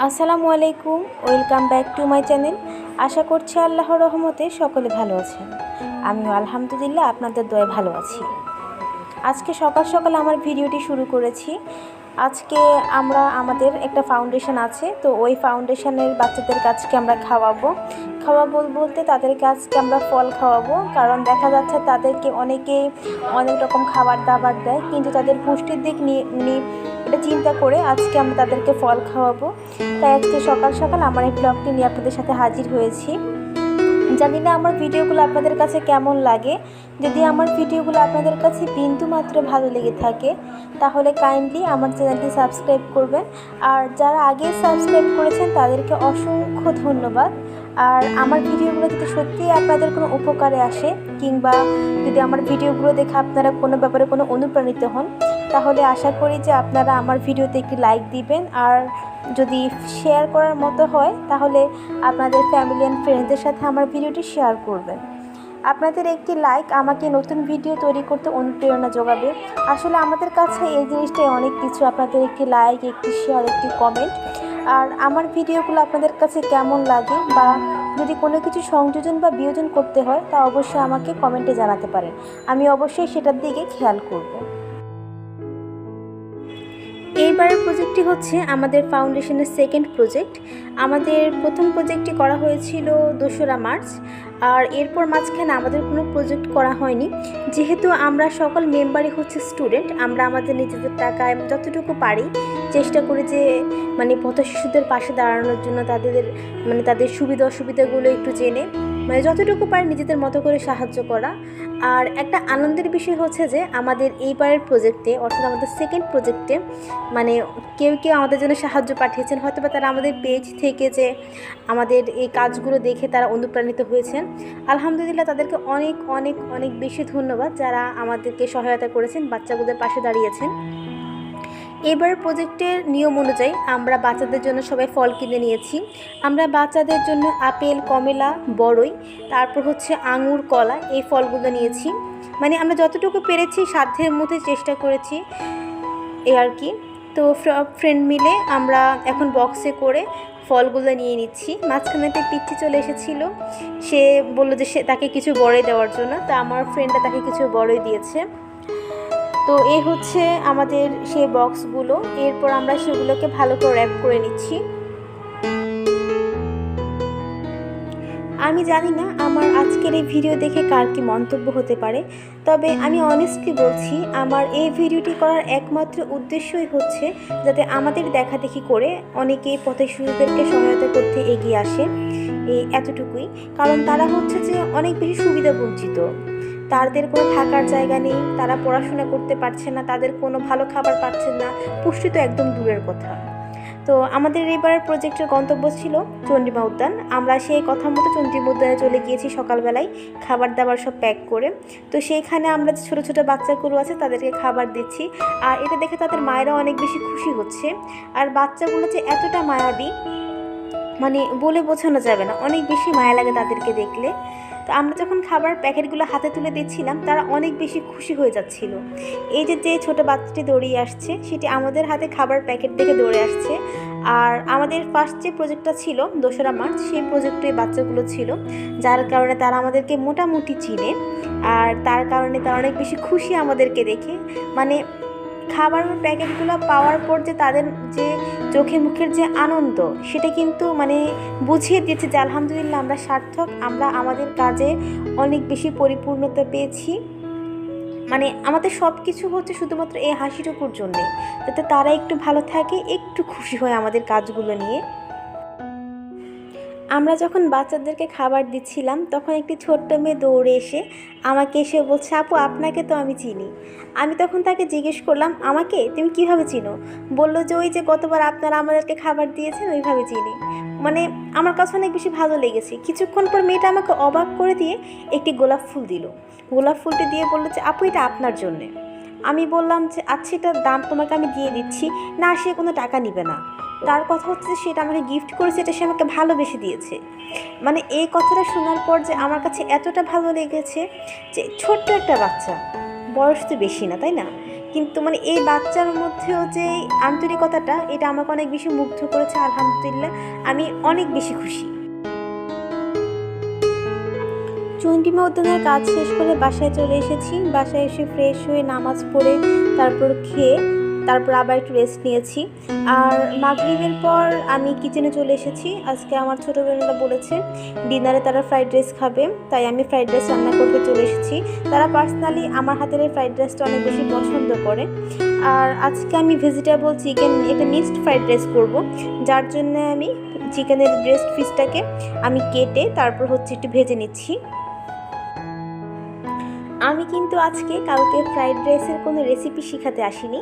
আসসালামু আলাইকুম, welcome back to my channel. আশা করছি আল্লাহর রহমতে সকলে ভালো আছেন। আমিও আলহামদুলিল্লাহ আপনাদের দয়ায় ভালো আছি। আজকে সকাল সকাল আমার ভিডিওটি শুরু করেছি। আজকে আমরা আমাদের একটা ফাউন্ডেশন আছে, তো ওই ফাউন্ডেশনের বাচ্চাদেরকে আজকে আমরা খাওয়াবো বলতে তাদেরকে আজকে আমরা ফল খাওয়াবো। কারণ দেখা যাচ্ছে তাদেরকে অনেকেই অনেক রকম খাবার দাবার দেয়, কিন্তু তাদের পুষ্টির দিক নিয়ে এটা চিন্তা করে আজকে আমরা তাদেরকে ফল খাওয়াবো। তাই আজকে সকাল সকাল আমার এই ব্লগটি নিয়ে আপনাদের সাথে হাজির হয়েছি। জানি না আমার ভিডিওগুলো আপনাদের কাছে কেমন লাগে। যদি আমার ভিডিওগুলো আপনাদের কাছে বিন্দুমাত্র ভালো লেগে থাকে তাহলে কাইন্ডলি আমার চ্যানেলটি সাবস্ক্রাইব করবেন। আর যারা আগে সাবস্ক্রাইব করেছেন তাদেরকে অসংখ্য ধন্যবাদ। আর আমার ভিডিওগুলো যদি সত্যিই আপনাদের কোনো উপকারে আসে, কিংবা যদি আমার ভিডিওগুলো দেখে আপনারা কোনো ব্যাপারে কোনো অনুপ্রাণিত হন, তাহলে আশা করি যে আপনারা আমার ভিডিওতে একটি লাইক দিবেন। আর যদি শেয়ার করার মতো হয় তাহলে আপনাদের ফ্যামিলি অ্যান্ড ফ্রেন্ডসদের সাথে আমার ভিডিওটি শেয়ার করবেন। আপনাদের একটি লাইক আমাকে নতুন ভিডিও তৈরি করতে অনুপ্রেরণা যোগাবে। আসলে আমাদের কাছে এই জিনিসটাই অনেক কিছু, আপনাদের একটি লাইক, একটি শেয়ার, একটি কমেন্ট। আর আমার ভিডিওগুলো আপনাদের কাছে কেমন লাগে, বা যদি কোনো কিছু সংযোজন বা বিয়োজন করতে হয় তা অবশ্যই আমাকে কমেন্টে জানাতে পারেন। আমি অবশ্যই সেটার দিকে খেয়াল করব। এইবারের প্রজেক্টটি হচ্ছে আমাদের ফাউন্ডেশনের সেকেন্ড প্রজেক্ট। আমাদের প্রথম প্রজেক্টটি করা হয়েছিল 2রা মার্চ, আর এরপর মাঝখানে আমাদের কোনো প্রজেক্ট করা হয়নি। যেহেতু আমরা সকল মেম্বারই হচ্ছে স্টুডেন্ট, আমরা আমাদের নিজেদের টাকায় যতটুকু পারি চেষ্টা করি যে পথ শিশুদের পাশে দাঁড়ানোর জন্য তাদের সুবিধা অসুবিধাগুলো একটু জেনে যতটুকু পারি নিজেদের মতো করে সাহায্য করা। আর একটা আনন্দের বিষয় হচ্ছে যে আমাদের এইবারের প্রজেক্টে, অর্থাৎ আমাদের সেকেন্ড প্রজেক্টে কেউ আমাদের জন্য সাহায্য পাঠিয়েছেন। হয়তো বা তারা আমাদের পেজ থেকে যে আমাদের এই কাজগুলো দেখে তারা অনুপ্রাণিত হয়েছেন। আলহামদুলিল্লাহ, তাদেরকে অনেক অনেক অনেক বেশি ধন্যবাদ যারা আমাদেরকে সহায়তা করেছেন, বাচ্চাগুলোদের পাশে দাঁড়িয়েছেন। এবার প্রজেক্টের নিয়ম অনুযায়ী আমরা বাচ্চাদের জন্য সবাই ফল কিনে নিয়েছি। আমরা বাচ্চাদের জন্য আপেল, কমলা, বড়ই, তারপর হচ্ছে আঙুর, কলা, এই ফলগুলো নিয়েছি। আমরা যতটুকু পেরেছি সাধ্যের মধ্যে চেষ্টা করেছি এই আর কি। তো ফ্রেন্ড মিলে আমরা এখন বক্সে করে ফলগুলো নিয়ে নিচ্ছি। মাঝখানেতে পিচ্ছি চলে এসেছিলো, সে বললো যে তাকে কিছু বড়ই দেওয়ার জন্য, তা আমার ফ্রেন্ডটা তাকে কিছু বড়ই দিয়েছে। তো এই হচ্ছে আমাদের সেই বক্সগুলো। এরপর আমরা সেগুলোকে ভালো করে র্যাপ করে নিচ্ছি। আমি জানি না আমার আজকের এই ভিডিও দেখে কার কি মন্তব্য হতে পারে, তবে আমি অনেস্টলি বলছি আমার এই ভিডিওটি করার একমাত্র উদ্দেশ্যই হচ্ছে যাতে আমাদের দেখাদেখি করে অনেকেই পথে শিশুদেরকে সহায়তা করতে এগিয়ে আসে, এই এতটুকুই। কারণ তারা হচ্ছে যে অনেক বেশি সুবিধা বঞ্চিত, তাদের কোনো থাকার জায়গা নেই, তারা পড়াশোনা করতে পারছে না, তাদের কোনো ভালো খাবার পাচ্ছেন না, পুষ্টি তো একদম দূরের কথা। তো আমাদের এবার প্রজেক্টের গন্তব্য ছিল চন্দ্রিমা উদ্যান। আমরা সেই কথা মতো চন্দ্রিমা উদ্যানে চলে গিয়েছি সকালবেলায়, খাবার দাবার সব প্যাক করে। তো সেইখানে আমরা যে ছোটো ছোটো বাচ্চাগুলো আছে তাদেরকে খাবার দিচ্ছি, আর এটা দেখে তাদের মায়েরা অনেক বেশি খুশি হচ্ছে। আর বাচ্চাগুলো যে এতটা মায়াবী বলে বোঝানো যাবে না, অনেক বেশি মায়া লাগে তাদেরকে দেখলে। তো আমরা যখন খাবার প্যাকেটগুলো হাতে তুলে দিচ্ছিলাম তারা অনেক বেশি খুশি হয়ে যাচ্ছিল। এই যে ছোটো বাচ্চাটি দৌড়িয়ে আসছে সেটি আমাদের হাতে খাবার প্যাকেট দেখে দৌড়ে আসছে। আর আমাদের ফার্স্ট যে প্রজেক্টটা ছিল 2রা মার্চ, সেই প্রজেক্টে বাচ্চাগুলো ছিল, যার কারণে তারা আমাদেরকে মোটামুটি চিনে। আর তার কারণে তারা অনেক বেশি খুশি আমাদেরকে দেখে। খাবার প্যাকেটগুলো পাওয়ার পর যে তাদের যে চোখে মুখের যে আনন্দ, সেটা কিন্তু বুঝিয়ে দিয়েছে যে আলহামদুলিল্লাহ আমরা সার্থক, আমরা আমাদের কাজে অনেক বেশি পরিপূর্ণতা পেয়েছি। আমাদের সব কিছু হচ্ছে শুধুমাত্র এই হাসিটুকুর জন্যে, যাতে তারা একটু ভালো থাকে, একটু খুশি হয় আমাদের কাজগুলো নিয়ে। আমরা যখন বাচ্চাদেরকে খাবার দিচ্ছিলাম তখন একটি ছোট্ট মেয়ে দৌড়ে এসে আমাকে এসে বলছে, আপু আপনাকে তো আমি চিনি। আমি তখন তাকে জিজ্ঞেস করলাম, আমাকে তুমি কিভাবে চিনো? বলল যে ওই যে গতবার আপনারা আমাদেরকে খাবার দিয়েছেন ওইভাবে চিনি। আমার কাছে অনেক বেশি ভালো লেগেছে। কিছুক্ষণ পর মেয়েটা আমাকে অবাক করে দিয়ে একটি গোলাপ ফুল দিল। গোলাপ ফুলটি দিয়ে বললো যে আপু এটা আপনার জন্যে। আমি বললাম যে আচ্ছা এটার দাম তোমাকে আমি দিয়ে দিচ্ছি। না, সে কোনো টাকা নেবে না, তার কথা হচ্ছে সেটা আমাকে গিফট করেছে, এটা সে আমাকে ভালোবেসে দিয়েছে। এই কথাটা শোনার পর যে আমার কাছে এতটা ভালো লেগেছে যে ছোট্ট একটা বাচ্চা, বয়স তো বেশি না তাই না, কিন্তু মানে এই বাচ্চার মধ্যেও যে আন্তরিকতাটা, এটা আমাকে অনেক বেশি মুগ্ধ করেছে। আলহামদুলিল্লাহ, আমি অনেক বেশি খুশি। চন্ডিমা উদ্যানের কাজ শেষ করে বাসায় চলে এসেছি। বাসায় এসে ফ্রেশ হয়ে নামাজ পড়ে তারপর খেয়ে তারপর আবার একটু রেস্ট নিয়েছি। আর মাগরিবের পর আমি কিচেনে চলে এসেছি। আজকে আমার ছোটো বোনেরা বলেছে ডিনারে তারা ফ্রাইড রাইস খাবে, তাই আমি ফ্রাইড রাইস রান্না করতে চলে এসেছি। তারা পার্সোনালি আমার হাতের এই ফ্রাইড রাইসটা অনেক বেশি পছন্দ করে। আর আজকে আমি ভেজিটেবল চিকেন একটা মিক্সড ফ্রাইড রাইস করব, যার জন্য আমি চিকেনের ব্রেস্ট পিসটাকে আমি কেটে তারপর হচ্ছে একটু ভেজে নিচ্ছি। আমি কিন্তু আজকে কাউকে ফ্রাইড রাইসের কোনো রেসিপি শেখাতে আসিনি।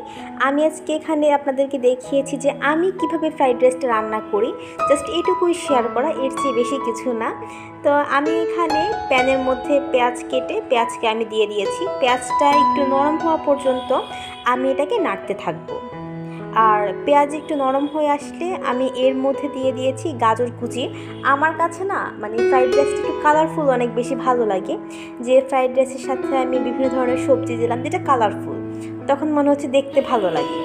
আমি আজকে এখানে আপনাদেরকে দেখিয়েছি যে আমি কিভাবে ফ্রাইড রাইসটা রান্না করি, জাস্ট এটুকুই শেয়ার করা, এর চেয়ে বেশি কিছু না। তো আমি এখানে প্যানের মধ্যে পেঁয়াজ কেটে পেঁয়াজকে আমি দিয়ে দিয়েছি। পেঁয়াজটা একটু নরম হওয়া পর্যন্ত আমি এটাকে নাড়তে থাকবো। আর পেঁয়াজ একটু নরম হয়ে আসলে আমি এর মধ্যে দিয়ে দিয়েছি গাজর কুচি। আমার কাছে না মানে ফ্রাইড রাইসটা একটু কালারফুল অনেক বেশি ভালো লাগে, যে ফ্রাইড রাইসের সাথে আমি বিভিন্ন ধরনের সবজি দিলাম যেটা কালারফুল, তখন মনে হচ্ছে দেখতে ভালো লাগে।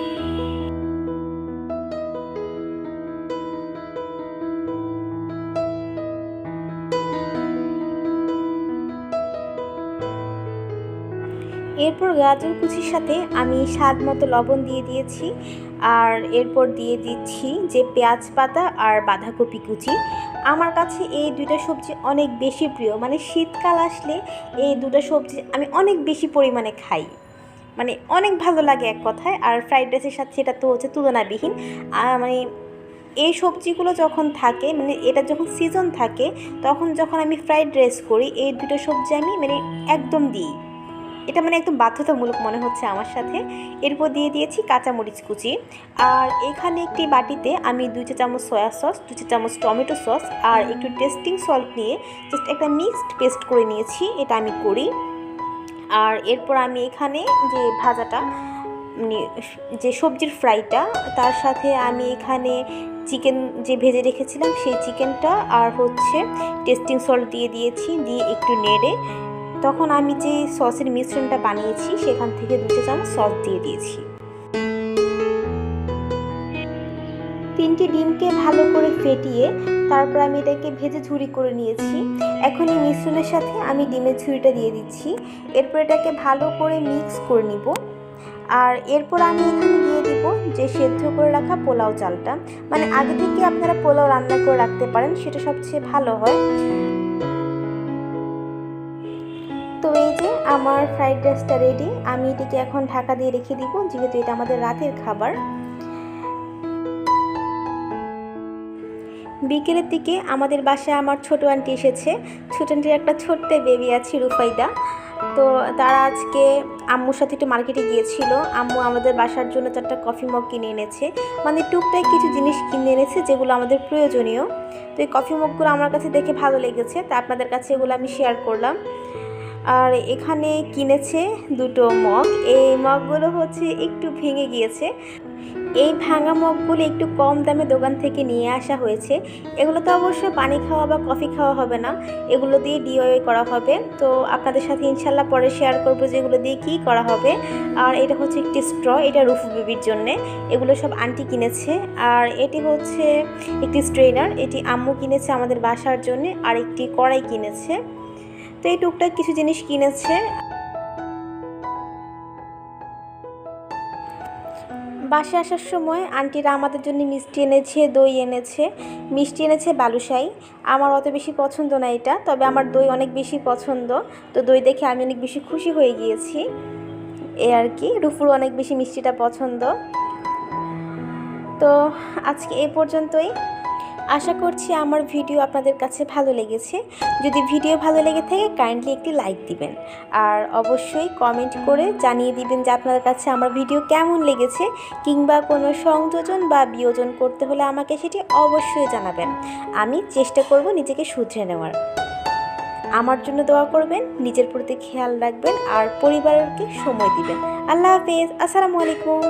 এরপর গাজর কুচির সাথে আমি স্বাদ মতো লবণ দিয়ে দিয়েছি। আর এরপর দিয়ে দিচ্ছি যে পেঁয়াজ পাতা আর বাঁধাকপি কুচি। আমার কাছে এই দুইটা সবজি অনেক বেশি প্রিয়, মানে শীতকাল আসলে এই দুটো সবজি আমি অনেক বেশি পরিমাণে খাই, মানে অনেক ভালো লাগে এক কথায়। আর ফ্রাইড রাইসের সাথে এটা তো হচ্ছে তুলনাবিহীন। মানে এই সবজিগুলো যখন থাকে, মানে এটা যখন সিজন থাকে, তখন যখন আমি ফ্রাইড রাইস করি এই দুটো সবজি আমি মানে একদম দিই, এটা মানে একদম বাধ্যতামূলক মনে হচ্ছে আমার সাথে। এরপর দিয়ে দিয়েছি কাঁচামরিচ কুচি। আর এখানে একটি বাটিতে আমি 2 চা চামচ সয়া সস, 2 চা চামচ টমেটো সস আর একটু টেস্টিং সল্ট নিয়ে জাস্ট একটা মিক্সড পেস্ট করে নিয়েছি, এটা আমি করি। আর এরপর আমি এখানে যে ভাজাটা যে সবজির ফ্রাইটা, তার সাথে আমি এখানে চিকেন যে ভেজে রেখেছিলাম সেই চিকেনটা আর হচ্ছে টেস্টিং সল্ট দিয়ে দিয়েছি, দিয়ে একটু নেড়ে তখন আমি যে সসের মিশ্রণটা বানিয়েছি সেখান থেকে 2 চা চামচ সস দিয়ে দিয়েছি। 3টি ডিমকে ভালো করে ফেটিয়ে তারপর আমি এটাকে ভেজে ঝুরি করে নিয়েছি। এখন এই মিশ্রণের সাথে আমি ডিমের ঝুরিটা দিয়ে দিচ্ছি। এরপর এটাকে ভালো করে মিক্স করে নিব। আর এরপর আমি এখানে দিয়ে দিব যে সেদ্ধ করে রাখা পোলাও চালটা, মানে আগে থেকে আপনারা পোলাও রান্না করে রাখতে পারেন, সেটা সবচেয়ে ভালো হয়। তো এই যে আমার ফ্রাইড রাইসটা রেডি। আমি এটিকে এখন ঢাকা দিয়ে রেখে দিব, যেহেতু এটা আমাদের রাতের খাবার। বিকেলের দিকে আমাদের বাসায় আমার ছোটো আন্টি এসেছে। ছোটো আন্টির একটা ছোট্ট বেবি আছে রুফাইদা। তো তারা আজকে আম্মুর সাথে একটু মার্কেটে গিয়েছিল। আম্মু আমাদের বাসার জন্য 4টা কফি মগ কিনে এনেছে, মানে টুকটাক কিছু জিনিস কিনে এনেছে যেগুলো আমাদের প্রয়োজনীয়। তো এই কফি মগগুলো আমার কাছে দেখে ভালো লেগেছে, তা আপনাদের কাছে এগুলো আমি শেয়ার করলাম। আর এখানে কিনেছে 2টো মগ। এই মগগুলো হচ্ছে একটু ভেঙে গিয়েছে। এই ভাঙা মগগুলো একটু কম দামে দোকান থেকে নিয়ে আসা হয়েছে। এগুলো তো অবশ্য পানি খাওয়া বা কফি খাওয়া হবে না, এগুলো দিয়ে DIY করা হবে। তো আপনাদের সাথে ইনশাল্লাহ পরে শেয়ার করবো যে এগুলো দিয়ে কী করা হবে। আর এটা হচ্ছে একটি স্ট্র, এটা রুফু বেবির জন্যে। এগুলো সব আন্টি কিনেছে। আর এটি হচ্ছে একটি স্ট্রেনার, এটি আম্মু কিনেছে আমাদের বাসার জন্যে। আর একটি কড়াই কিনেছে। তো এই টুকটাক কিছু জিনিস কিনেছে। বাসে আসার সময় আন্টিরা আমাদের জন্য মিষ্টি এনেছে, দই এনেছে। মিষ্টি এনেছে বালুশাই। আমার অত বেশি পছন্দ না এটা, তবে আমার দই অনেক বেশি পছন্দ। তো দই দেখে আমি অনেক বেশি খুশি হয়ে গিয়েছি, এই আর কি। রুফুর অনেক বেশি মিষ্টিটা পছন্দ। তো আজকে এই পর্যন্তই। আশা করছি আমার ভিডিও আপনাদের কাছে ভালো লেগেছে। যদি ভিডিও ভালো লেগে থাকে কাইন্ডলি একটি লাইক দিবেন, আর অবশ্যই কমেন্ট করে জানিয়ে দিবেন যে আপনাদের কাছে আমার ভিডিও কেমন লেগেছে, কিংবা কোনো সংযোজন বা বিয়োজন করতে হলে আমাকে সেটি অবশ্যই জানাবেন। আমি চেষ্টা করব নিজেকে শুধরে নেওয়ার। আমার জন্য দোয়া করবেন, নিজের প্রতি খেয়াল রাখবেন আর পরিবারকে সময় দিবেন। আল্লাহ হাফেজ। আসসালামু আলাইকুম।